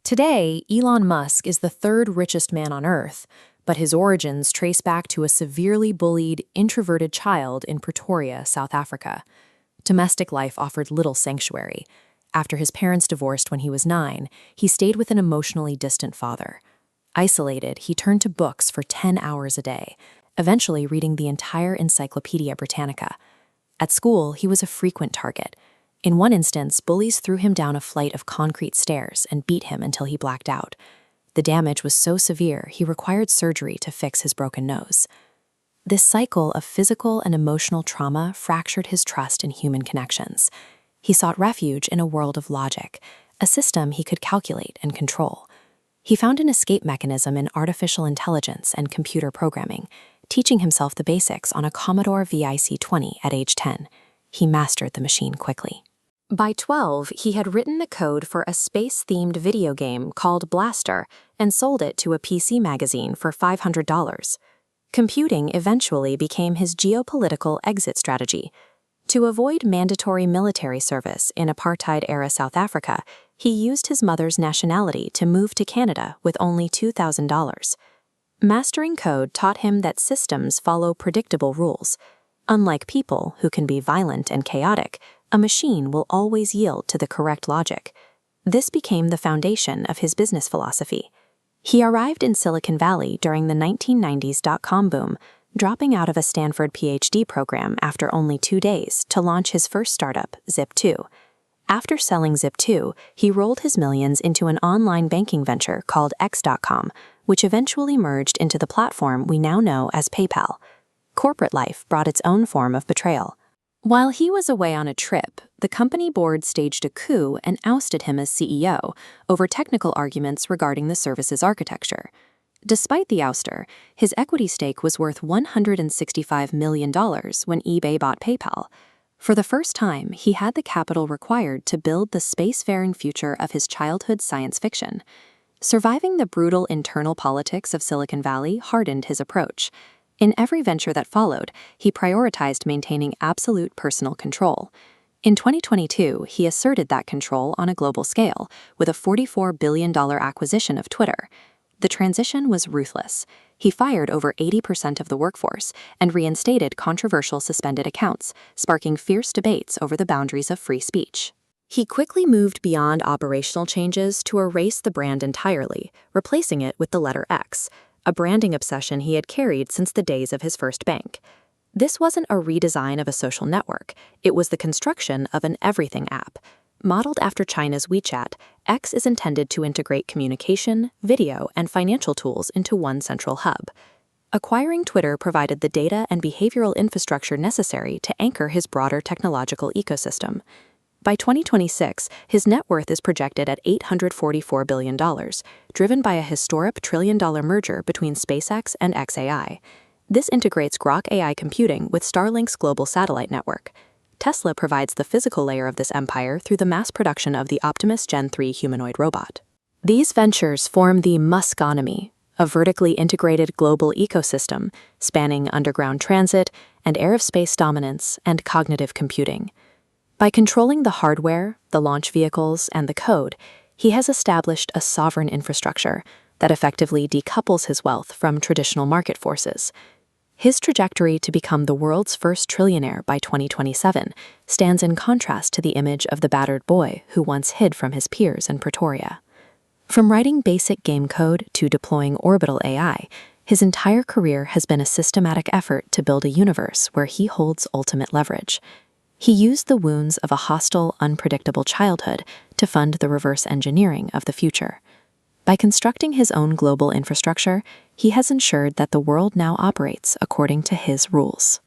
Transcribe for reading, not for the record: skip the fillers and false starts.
Today, Elon Musk is the third richest man on Earth, but his origins trace back to a severely bullied, introverted child in Pretoria, South Africa. Domestic life offered little sanctuary. After his parents divorced when he was 9, he stayed with an emotionally distant father. Isolated, he turned to books for 10 hours a day, eventually reading the entire Encyclopedia Britannica. At school, he was a frequent target. In one instance, bullies threw him down a flight of concrete stairs and beat him until he blacked out. The damage was so severe, he required surgery to fix his broken nose. This cycle of physical and emotional trauma fractured his trust in human connections. He sought refuge in a world of logic, a system he could calculate and control. He found an escape mechanism in artificial intelligence and computer programming, teaching himself the basics on a Commodore Vic 20 at age 10. He mastered the machine quickly. By 12, he had written the code for a space-themed video game called Blaster and sold it to a PC magazine for $500. Computing eventually became his geopolitical exit strategy. To avoid mandatory military service in apartheid-era South Africa, he used his mother's nationality to move to Canada with only $2,000. Mastering code taught him that systems follow predictable rules. Unlike people, who can be violent and chaotic, a machine will always yield to the correct logic. This became the foundation of his business philosophy. He arrived in Silicon Valley during the 1990s dot-com boom, dropping out of a Stanford PhD program after only 2 days to launch his first startup, Zip2. After selling Zip2, he rolled his millions into an online banking venture called X.com, which eventually merged into the platform we now know as PayPal. Corporate life brought its own form of betrayal. While he was away on a trip, the company board staged a coup and ousted him as CEO over technical arguments regarding the service's architecture. Despite the ouster, his equity stake was worth $165 million when eBay bought PayPal. For the first time, he had the capital required to build the spacefaring future of his childhood science fiction. Surviving the brutal internal politics of Silicon Valley hardened his approach. In every venture that followed, he prioritized maintaining absolute personal control. In 2022, he asserted that control on a global scale with a $44 billion acquisition of Twitter. The transition was ruthless. He fired over 80% of the workforce and reinstated controversial suspended accounts, sparking fierce debates over the boundaries of free speech. He quickly moved beyond operational changes to erase the brand entirely, replacing it with the letter X, a branding obsession he had carried since the days of his first bank. This wasn't a redesign of a social network, it was the construction of an everything app. Modeled after China's WeChat, X is intended to integrate communication, video, and financial tools into one central hub. Acquiring Twitter provided the data and behavioral infrastructure necessary to anchor his broader technological ecosystem. By 2026, his net worth is projected at $844 billion, driven by a historic trillion-dollar merger between SpaceX and XI. This integrates Grock AI computing with Starlinks Global Satellite network. Tesla provides the physical layer of this empire through the mass production of the Optimist Gen 3 humanoid robot. These ventures form the Muskonomy, a vertically integrated global ecosystem spanning underground transit and aerospace dominance and cognitive computing. By controlling the hardware, the launch vehicles, and the code, he has established a sovereign infrastructure that effectively decouples his wealth from traditional market forces. His trajectory to become the world's first trillionaire by 2027 stands in contrast to the image of the battered boy who once hid from his peers in Pretoria. From writing basic game code to deploying orbital AI, his entire career has been a systematic effort to build a universe where he holds ultimate leverage. He used the wounds of a hostile, unpredictable childhood to fund the reverse engineering of the future. By constructing his own global infrastructure, he has ensured that the world now operates according to his rules.